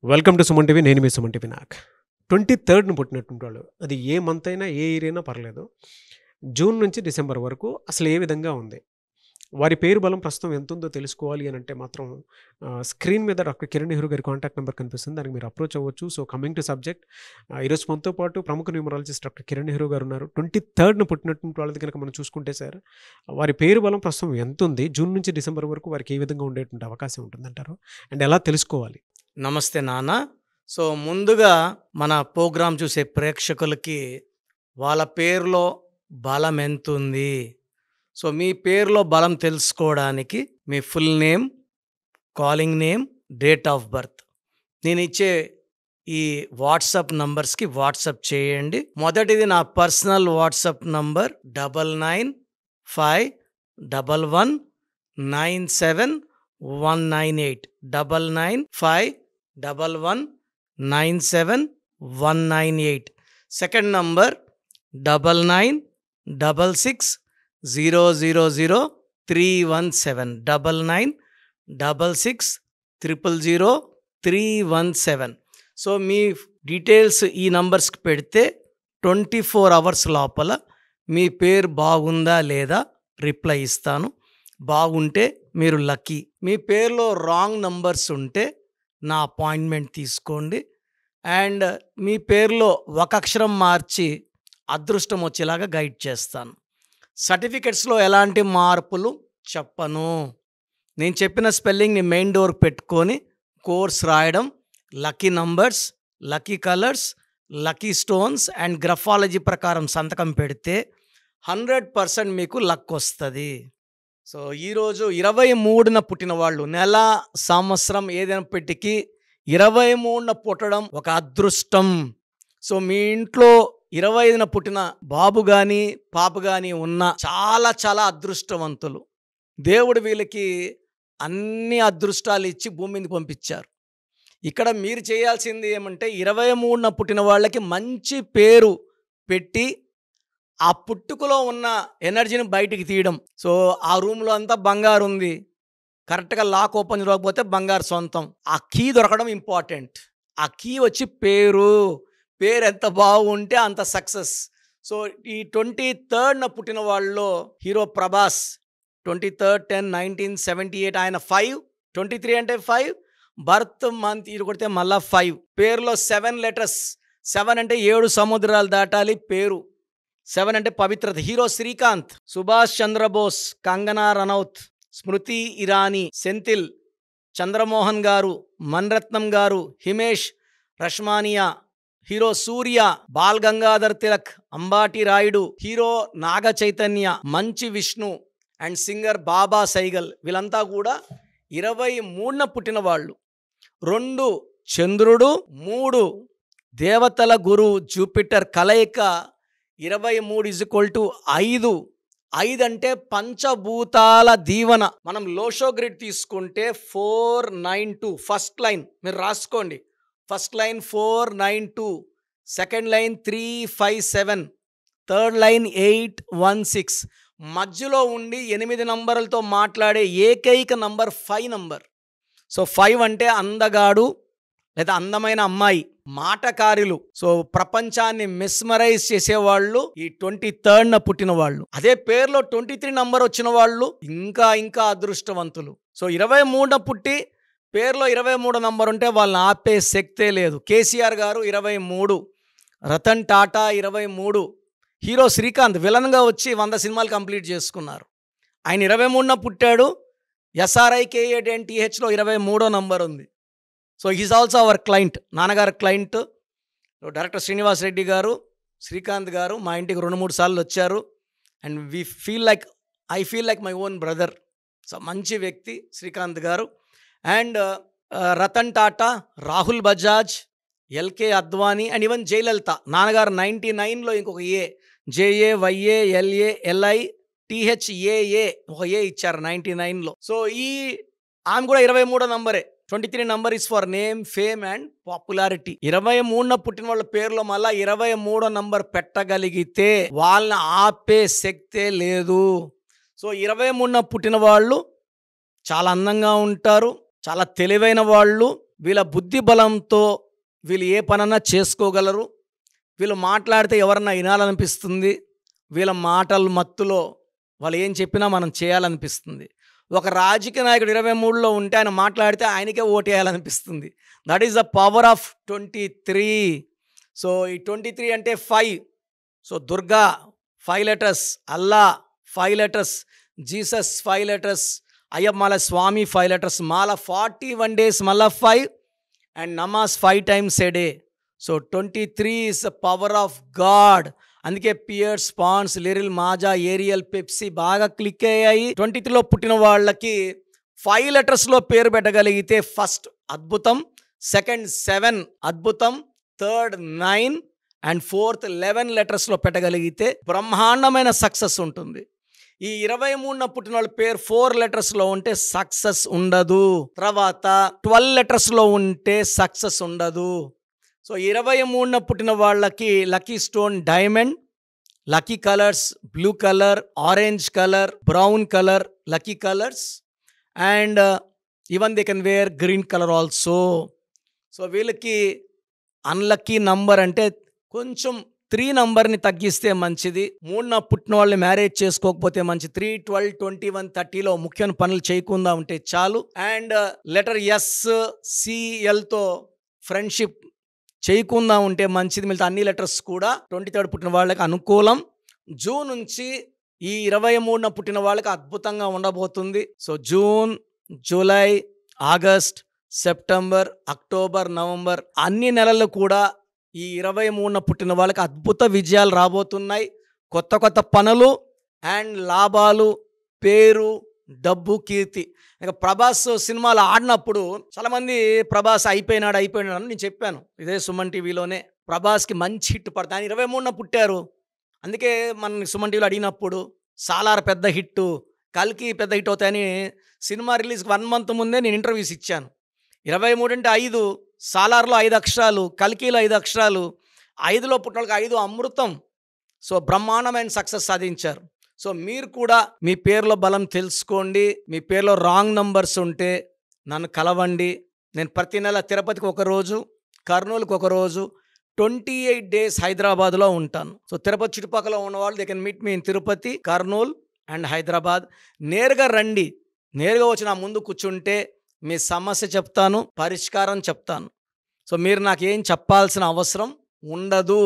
Welcome to Suman TV. నేను మీ Suman TV. నాకు 23rd పుట్టినటువంటి వాళ్ళు, అది ఏ మంత్ అయినా ఏ ఇయర్ అయినా పర్లేదు. జూన్ నుంచి డిసెంబర్ వరకు అసలు ఏ విధంగా ఉంది, వారి పేరు బలం ప్రస్తుతం ఎంత ఉందో తెలుసుకోవాలి అని అంటే మాత్రం స్క్రీన్ మీద డాక్టర్ కిరణ్ నెహ్రూ గారి కాంటాక్ట్ నెంబర్ కనిపిస్తుంది, దానికి మీరు అప్రోచ్ అవ్వచ్చు. సో కమింగ్ టు సబ్జెక్ట్, ఈరోజు మనతో పాటు ప్రముఖ న్యూమరాలజిస్ట్ డాక్టర్ కిరణ్ నెహ్రూ గారు ఉన్నారు. 23rd పుట్టినటువంటి వాళ్ళది కనుక మనం చూసుకుంటే సార్, వారి పేరు బలం ప్రస్తుతం ఎంత ఉంది, జూన్ నుంచి డిసెంబర్ వరకు వారికి ఏ విధంగా ఉండేటువంటి అవకాశం ఉంటుందంటారు, అండ్ ఎలా తెలుసుకోవాలి? నమస్తే నాన్న. సో ముందుగా మన ప్రోగ్రాం చూసే ప్రేక్షకులకి వాళ్ళ పేరులో బలం ఎంతుంది, సో మీ పేరులో బలం తెలుసుకోవడానికి మీ full name, calling name, date of birth నేను ఇచ్చే ఈ వాట్సాప్ నంబర్స్కి వాట్సాప్ చేయండి. మొదటిది నా personal WhatsApp number 9951197198 9951197198. Second number 9966000317 9966000317. So మీ డీటెయిల్స్ ఈ నంబర్స్కి పెడితే 24 అవర్స్ లోపల మీ పేరు బాగుందా లేదా రిప్లై ఇస్తాను. బాగుంటే మీరు లక్కీ. మీ పేరులో రాంగ్ నంబర్స్ ఉంటే నా అపాయింట్మెంట్ తీసుకోండి. అండ్ మీ పేరులో ఒక అక్షరం మార్చి అదృష్టం వచ్చేలాగా గైడ్ చేస్తాను. సర్టిఫికెట్స్లో ఎలాంటి మార్పులు చెప్పను. నేను చెప్పిన స్పెల్లింగ్ని మెయిన్ డోర్ పెట్టుకొని కోర్స్ రాయడం, lucky numbers, lucky colours, lucky stones and graphology ప్రకారం సంతకం పెడితే 100% మీకు లక్ వస్తుంది. సో ఈరోజు 23న పుట్టిన వాళ్ళు, నెల సంవత్సరం ఏదైనప్పటికీ 23న పుట్టడం ఒక అదృష్టం. సో మీ ఇంట్లో 25న పుట్టిన బాబు కానీ పాప కానీ ఉన్న చాలా చాలా అదృష్టవంతులు. దేవుడు వీళ్ళకి అన్ని అదృష్టాలు ఇచ్చి భూమి మీదకి పంపించారు. ఇక్కడ మీరు చేయాల్సింది ఏమంటే 23న పుట్టిన వాళ్ళకి మంచి పేరు పెట్టి ఆ పుట్టుకలో ఉన్న ఎనర్జీని బయటికి తీయడం. సో ఆ రూమ్లో అంతా బంగారు ఉంది, కరెక్ట్గా లాక్ ఓపెన్ చేయకపోతే బంగారు సొంతం. ఆ కీ దొరకడం ఇంపార్టెంట్. ఆ కీ వచ్చి పేరు ఎంత బాగుంటే అంత సక్సెస్. సో ఈ 23న పుట్టిన వాళ్ళలో హీరో ప్రభాస్ 23/10/1978 ఆయన 5, 23 అంటే 5, బర్త్ మంత్ ఇది కొడితే మళ్ళా 5. పేరులో 7 లెటర్స్. 7 అంటే 7 సముద్రాలు దాటాలి పేరు. 7 అంటే పవిత్రత. హీరో శ్రీకాంత్, సుభాష్ చంద్రబోస్, కంగనా రనౌత్, స్మృతి ఇరానీ, సెంథిల్, చంద్రమోహన్ గారు, మణిరత్నం గారు, హిమేష్ రష్మానియా, హీరో సూర్య, బాల్ గంగాధర్ తిలక్, అంబాటి రాయుడు, హీరో నాగ చైతన్య, మంచి విష్ణు అండ్ సింగర్ బాబా సైగల్. వీళ్ళంతా కూడా 23న పుట్టిన వాళ్ళు. 2 చంద్రుడు, 3 దేవతల గురు జూపిటర్ కలయిక 23 = 5. 5 అంటే పంచభూతాల దీవెన. మనం లోషో గ్రిడ్ తీసుకుంటే 492 ఫస్ట్ లైన్ మీరు రాసుకోండి. First line 492, second line 357, third line 816. మధ్యలో ఉండి 8 నంబర్లతో మాట్లాడే ఏకైక నంబర్ 5 నంబర్. సో 5 అంటే అందగాడు లేదా అందమైన అమ్మాయి, మాటకారులు. సో ప్రపంచాన్ని మెస్మరైజ్ చేసేవాళ్ళు ఈ 23న పుట్టిన వాళ్ళు. అదే పేరులో 23 నంబర్ వచ్చిన వాళ్ళు ఇంకా ఇంకా అదృష్టవంతులు. సో 23న పుట్టి పేరులో 23 నంబర్ ఉంటే వాళ్ళని ఆపే శక్తే లేదు. కేసీఆర్ గారు 23, రతన్ టాటా 23, హీరో శ్రీకాంత్ విలన్గా వచ్చి 100 సినిమాలు కంప్లీట్ చేసుకున్నారు. ఆయన 23న పుట్టాడు. SRIKANTHలో 23వ నంబర్ ఉంది. So he's also our client, నాన్నగారు క్లయింట్. డైరెక్టర్ శ్రీనివాస్ రెడ్డి గారు, శ్రీకాంత్ గారు మా ఇంటికి 2-3 సార్లు వచ్చారు. And I feel like my own brother. So మంచి వ్యక్తి Srikanth garu. And Ratan Tata, Rahul Bajaj, L K Advani and even Jayalalitha. నాన్నగారు 99లో ఇంకొక ఏ, JAYALALITHAA ఒక ఏ ఇచ్చారు 99లో. సో ఆమె కూడా 23వ నంబరే. 23 number is for name, fame and popularity. 23న పుట్టిన వాళ్ళ పేరులో మళ్ళీ 23వ నంబర్ పెట్టగలిగితే వాళ్ళని ఆపే శక్తే లేదు. సో 23న పుట్టిన వాళ్ళు చాలా అందంగా ఉంటారు, చాలా తెలివైన వాళ్ళు, వీళ్ళ బుద్ధి బలంతో వీళ్ళు ఏ పనన్నా చేసుకోగలరు. వీళ్ళు మాట్లాడితే ఎవరన్నా వినాలనిపిస్తుంది. వీళ్ళ మాటల మత్తులో వాళ్ళు ఏం చెప్పినా మనం చేయాలనిపిస్తుంది. ఒక రాజకీయ నాయకుడు 23లో ఉంటే ఆయన మాట్లాడితే ఆయనకే ఓటేయాలనిపిస్తుంది. That is the power of 23. So ఈ 23 అంటే 5. So Durga 5 letters, Allah 5 letters, Jesus 5 letters, అయ్యప్పమాల స్వామి 5 letters, మాల 41 days మళ్ళా 5, అండ్ నమాజ్ 5 times a day. So 23 is the power of God. అందుకే Pears, Ponds, Liril, Maaza, Ariel, Pepsi బాగా క్లిక్ అయ్యాయి. 23లో పుట్టిన వాళ్ళకి 5 letters పేరు పెట్టగలిగితే ఫస్ట్ అద్భుతం, సెకండ్ 7 అద్భుతం, థర్డ్ 9 అండ్ ఫోర్త్ 11 letters పెట్టగలిగితే బ్రహ్మాండమైన సక్సెస్ ఉంటుంది. ఈ 23న పుట్టిన వాళ్ళ పేరు 4 letters ఉంటే సక్సెస్ ఉండదు. తర్వాత 12 letters ఉంటే సక్సెస్ ఉండదు. సో 23న పుట్టిన వాళ్ళకి lucky stone diamond, lucky colours blue colour, orange colour, brown colour lucky colours, and even they can wear green colour also. So వీళ్ళకి అన్లక్కీ నంబర్ అంటే కొంచెం 3 నంబర్ని తగ్గిస్తే మంచిది. 3న పుట్టిన వాళ్ళని మ్యారేజ్ చేసుకోకపోతే మంచిది. 3, 12, 21, 30లో ముఖ్యమైన పనులు చేయకుండా ఉంటే చాలు. అండ్ లెటర్ SCLతో ఫ్రెండ్షిప్ చేయకుండా ఉంటే మంచిది. మిగతా అన్ని లెటర్స్ కూడా 23rd పుట్టిన వాళ్ళకి అనుకూలం. జూన్ నుంచి ఈ 23న పుట్టిన వాళ్ళకి అద్భుతంగా ఉండబోతుంది. So June, July, August, September, October, November అన్ని నెలలు కూడా ఈ 23న పుట్టిన వాళ్ళకి అద్భుత విజయాలు రాబోతున్నాయి. కొత్త కొత్త పనులు అండ్ లాభాలు, పేరు, డబ్బు, కీర్తి. ఇక ప్రభాస్ సినిమాలు ఆడినప్పుడు చాలామంది ప్రభాస్ అయిపోయినాడు అని నేను చెప్పాను ఇదే సుమన్ టీవీలోనే. ప్రభాస్కి మంచి హిట్ పడుతుంది. ఆయన 23న పుట్టారు. అందుకే మన సుమన్ టీవీలో అడిగినప్పుడు సాలార్ పెద్ద హిట్, కల్కి పెద్ద హిట్ అవుతాయని సినిమా రిలీజ్కి 1 month ముందే నేను ఇంటర్వ్యూస్ ఇచ్చాను. 23 అంటే 5, సాలార్లో 5 అక్షరాలు, కల్కిలో 5 అక్షరాలు, 5లో పుట్టిన వాళ్ళకి 5 అమృతం. సో బ్రహ్మాండమైన సక్సెస్ సాధించారు. సో మీరు కూడా మీ పేరులో బలం తెలుసుకోండి. మీ పేరులో రాంగ్ నంబర్స్ ఉంటే నన్ను కలవండి. నేను ప్రతి నెల తిరుపతికి 1 రోజు, కర్నూలుకి 1 రోజు, 28 days హైదరాబాద్లో ఉంటాను. సో తిరుపతి చుట్టుపక్కల ఉన్నవాళ్ళు they can meet me in Tirupati, Kurnool and Hyderabad. నేరుగా రండి. నేరుగా వచ్చి నా ముందు కూర్చుంటే మీ సమస్య చెప్తాను, పరిష్కారం చెప్తాను. సో మీరు నాకు ఏం చెప్పాల్సిన అవసరం ఉండదు.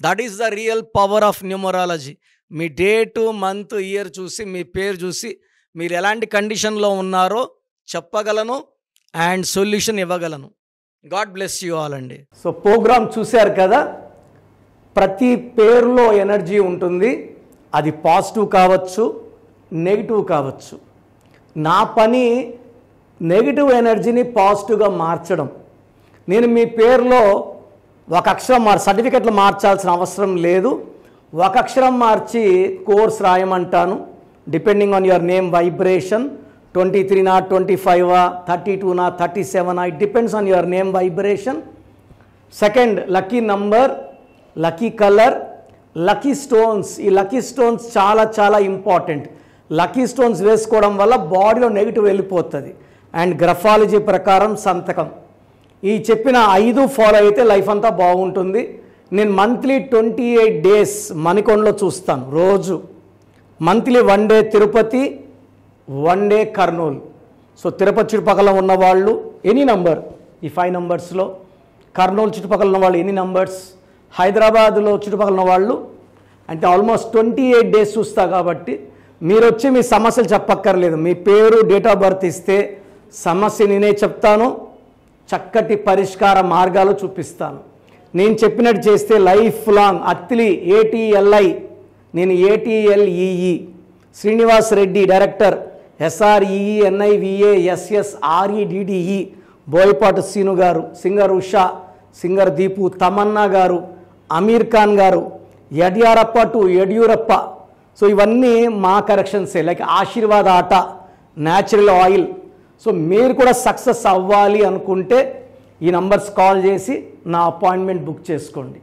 That is the real power of numerology. Me date, month, year చూసి, మీ పేరు చూసి మీరు ఎలాంటి కండిషన్లో ఉన్నారో చెప్పగలను అండ్ సొల్యూషన్ ఇవ్వగలను. గాడ్ బ్లెస్ యూ ఆల్ అండి. సో ప్రోగ్రామ్ చూశారు కదా, ప్రతి పేరులో ఎనర్జీ ఉంటుంది. అది పాజిటివ్ కావచ్చు, నెగిటివ్ కావచ్చు. నా పని నెగిటివ్ ఎనర్జీని పాజిటివ్గా మార్చడం. నేను మీ పేరులో ఒక అక్షరం సర్టిఫికెట్లు మార్చాల్సిన అవసరం లేదు. ఒక అక్షరం మార్చి కోర్స్ రాయమంటాను. Depending on your name vibration, 23నా, 25ఆ, 32నా, 37ఆ, it depends on your name vibration. Second, lucky number, lucky colour, lucky stones. ఈ లక్కీ స్టోన్స్ చాలా చాలా ఇంపార్టెంట్. లక్కీ స్టోన్స్ వేసుకోవడం వల్ల బాడీలో నెగిటివ్ వెళ్ళిపోతుంది. అండ్ గ్రఫాలజీ ప్రకారం సంతకం. ఈ చెప్పిన 5 ఫాలో అయితే లైఫ్ అంతా బాగుంటుంది. నేను మంత్లీ 28 days మణికొండలో చూస్తాను రోజు. Monthly 1 day Tirupati, 1 day Kurnool. So Tirupati చుట్టుపక్కల ఉన్నవాళ్ళు ఎనీ నంబర్, ఈ 5 numbers, కర్నూలు చుట్టుపక్కల ఉన్న వాళ్ళు ఎనీ నంబర్స్, హైదరాబాద్లో చుట్టుపక్కల ఉన్న వాళ్ళు అంటే ఆల్మోస్ట్ 28 days చూస్తా. కాబట్టి మీరు వచ్చి మీ సమస్యలు చెప్పక్కర్లేదు. మీ పేరు, డేట్ ఆఫ్ బర్త్ ఇస్తే సమస్య నేనే చెప్తాను, చక్కటి పరిష్కార మార్గాలు చూపిస్తాను. నేను చెప్పినట్టు చేస్తే లైఫ్ లాంగ్. అత్తిలి ATLI, నేను ATLEE, Srinivas Reddy director, SREENIVASSREDDE, Boyapati Seenu garu, singer Usha, singer Deepu, Tamannaah garu, Aamir Khan గారు, యడ్యారప్ప టు యడ్యూరప్ప. సో ఇవన్నీ మా కరెక్షన్సే. లైక్ ఆశీర్వాద్ ఆట, న్యాచురల్ ఆయిల్. సో మీరు కూడా సక్సెస్ అవ్వాలి అనుకుంటే ఈ నంబర్స్ కాల్ చేసి నా అపాయింట్మెంట్ బుక్ చేసుకోండి.